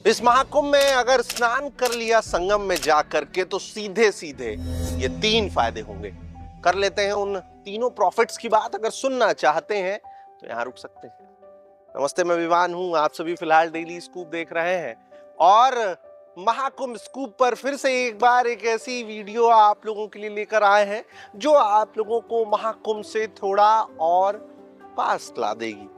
इस महाकुंभ में अगर स्नान कर लिया संगम में जाकर के तो सीधे सीधे ये 3 फायदे होंगे। कर लेते हैं उन तीनों प्रॉफिट्स की बात। अगर सुनना चाहते हैं तो यहाँ रुक सकते हैं। नमस्ते, मैं विवान हूं। आप सभी फिलहाल डेली स्कूप देख रहे हैं और महाकुंभ स्कूप पर फिर से एक बार एक ऐसी वीडियो आप लोगों के लिए लेकर आए हैं जो आप लोगों को महाकुंभ से थोड़ा और पास ला देगी।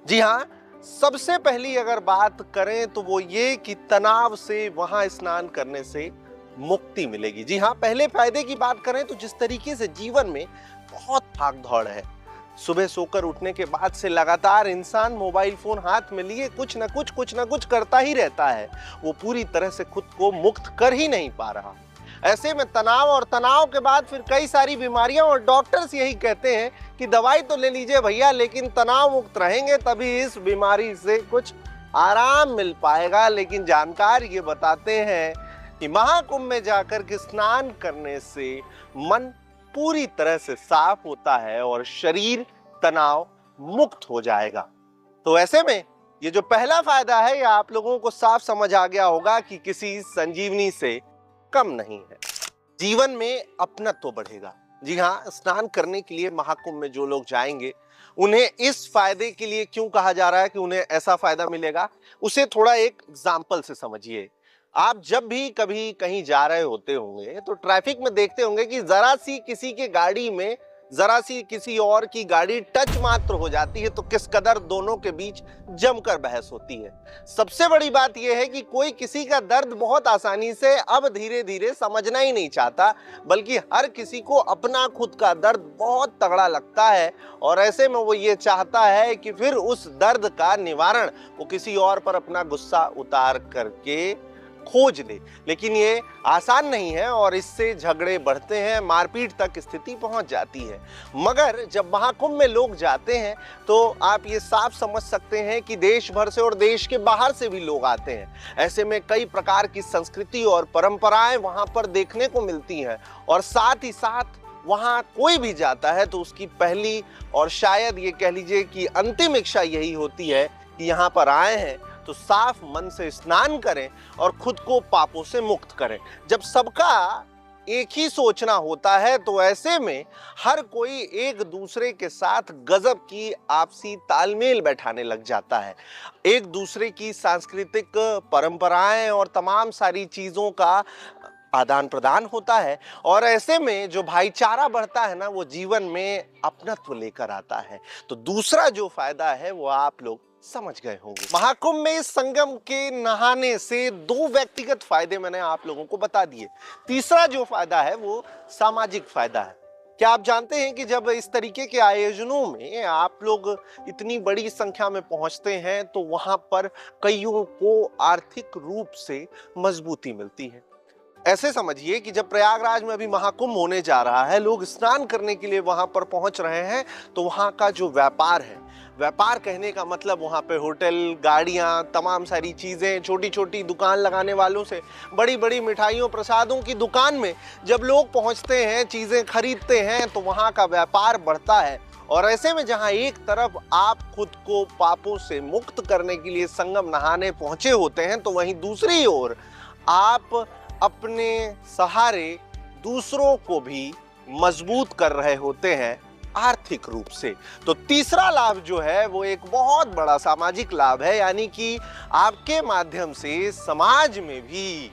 जी हाँ, सबसे पहली अगर बात करें तो वो ये कि तनाव से वहां स्नान करने से मुक्ति मिलेगी। जी हाँ, पहले फायदे की बात करें तो जिस तरीके से जीवन में बहुत भाग दौड़ है, सुबह सोकर उठने के बाद से लगातार इंसान मोबाइल फोन हाथ में लिए कुछ ना कुछ करता ही रहता है। वो पूरी तरह से खुद को मुक्त कर ही नहीं पा रहा। ऐसे में तनाव और तनाव के बाद फिर कई सारी बीमारियां, और डॉक्टर्स यही कहते हैं कि दवाई तो ले लीजिए भैया, लेकिन तनाव मुक्त रहेंगे तभी इस बीमारी से कुछ आराम मिल पाएगा। लेकिन जानकार ये बताते हैं कि महाकुंभ में जाकर के स्नान करने से मन पूरी तरह से साफ होता है और शरीर तनाव मुक्त हो जाएगा। तो ऐसे में ये जो पहला फायदा है, ये आप लोगों को साफ समझ आ गया होगा कि किसी संजीवनी से कम नहीं है। जीवन में अपनत्व बढ़ेगा। जी हाँ, स्नान करने के लिए महाकुंभ में जो लोग जाएंगे उन्हें इस फायदे के लिए क्यों कहा जा रहा है कि उन्हें ऐसा फायदा मिलेगा, उसे थोड़ा एक एग्जाम्पल से समझिए। आप जब भी कभी कहीं जा रहे होते होंगे तो ट्रैफिक में देखते होंगे कि जरा सी किसी के गाड़ी में जरा सी किसी और की गाड़ी टच मात्र हो जाती है तो किस कदर दोनों के बीच जमकर बहस होती है। सबसे बड़ी बात यह है कि कोई किसी का दर्द बहुत आसानी से अब धीरे धीरे समझना ही नहीं चाहता, बल्कि हर किसी को अपना खुद का दर्द बहुत तगड़ा लगता है और ऐसे में वो ये चाहता है कि फिर उस दर्द का निवारण वो किसी और पर अपना गुस्सा उतार करके खोज ले। लेकिन ये आसान नहीं है और इससे झगड़े बढ़ते हैं, मारपीट तक स्थिति पहुंच जाती है। मगर जब महाकुंभ में लोग जाते हैं तो आप ये साफ समझ सकते हैं कि देश भर से और देश के बाहर से भी लोग आते हैं। ऐसे में कई प्रकार की संस्कृति और परंपराएं वहां पर देखने को मिलती हैं और साथ ही साथ वहां कोई भी जाता है तो उसकी पहली और शायद ये कह लीजिए कि अंतिम इच्छा यही होती है कि यहाँ पर आए हैं तो साफ मन से स्नान करें और खुद को पापों से मुक्त करें। जब सबका एक ही सोचना होता है तो ऐसे में हर कोई एक दूसरे के साथ गजब की आपसी तालमेल बैठाने लग जाता है। एक दूसरे की सांस्कृतिक परंपराएं और तमाम सारी चीजों का आदान प्रदान होता है और ऐसे में जो भाईचारा बढ़ता है ना, वो जीवन में अपनत्व लेकर आता है। तो दूसरा जो फायदा है वो आप लोग समझ गए होंगे। महाकुंभ में संगम के नहाने से 2 व्यक्तिगत फायदे मैंने आप लोगों को बता दिए। तीसरा जो फायदा है वो सामाजिक फायदा है। क्या आप जानते हैं कि जब इस तरीके के आयोजनों में आप लोग इतनी बड़ी संख्या में पहुंचते हैं तो वहां पर कईयों को आर्थिक रूप से मजबूती मिलती है। ऐसे समझिए कि जब प्रयागराज में अभी महाकुंभ होने जा रहा है, लोग स्नान करने के लिए वहां पर पहुंच रहे हैं, तो वहां का जो व्यापार है, व्यापार कहने का मतलब वहां पे होटल, गाड़ियां, तमाम सारी चीजें, छोटी छोटी दुकान लगाने वालों से बड़ी बड़ी मिठाइयों प्रसादों की दुकान में जब लोग पहुंचते हैं, चीजें खरीदते हैं, तो वहां का व्यापार बढ़ता है। और ऐसे में जहां एक तरफ आप खुद को पापों से मुक्त करने के लिए संगम नहाने पहुंचे होते हैं, तो वहीं दूसरी ओर आप अपने सहारे दूसरों को भी मजबूत कर रहे होते हैं आर्थिक रूप से। तो तीसरा लाभ जो है वो एक बहुत बड़ा सामाजिक लाभ है, यानी कि आपके माध्यम से समाज में भी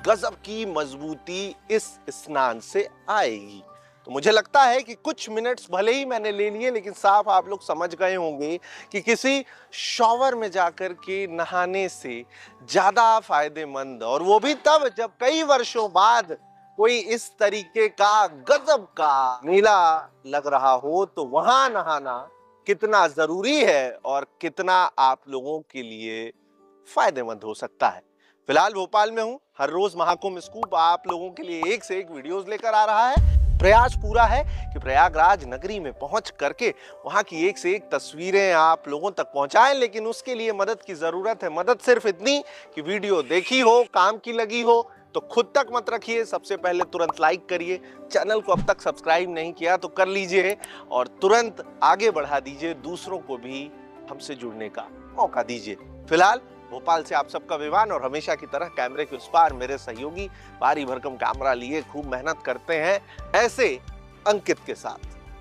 गजब की मजबूती इस स्नान से आएगी। तो मुझे लगता है कि कुछ मिनट्स भले ही मैंने ले लिए, लेकिन साफ आप लोग समझ गए होंगे कि किसी शॉवर में जाकर के नहाने से ज्यादा फायदेमंद, और वो भी तब जब कई वर्षों बाद कोई इस तरीके का गजब का मेला लग रहा हो, तो वहां नहाना कितना जरूरी है और कितना आप लोगों के लिए फायदेमंद हो सकता है। फिलहाल भोपाल में हूं, हर रोज महाकुंभ स्कूप आप लोगों के लिए एक से एक वीडियोस लेकर आ रहा है। प्रयास पूरा है कि प्रयागराज नगरी में पहुंच करके वहां की एक से एक तस्वीरें आप लोगों तक पहुंचाएं, लेकिन उसके लिए मदद की जरूरत है। मदद सिर्फ इतनी कि वीडियो देखी हो, काम की लगी हो तो खुद तक मत रखिए, सबसे पहले तुरंत लाइक करिए। चैनल को अब तक सब्सक्राइब नहीं किया तो कर लीजिए और तुरंत आगे बढ़ा दीजिए, दूसरों को भी हमसे जुड़ने का मौका दीजिए। फिलहाल भोपाल से आप सबका विवान, और हमेशा की तरह कैमरे के उस पार मेरे सहयोगी भारी भरकम कैमरा लिए खूब मेहनत करते हैं ऐसे अंकित के साथ।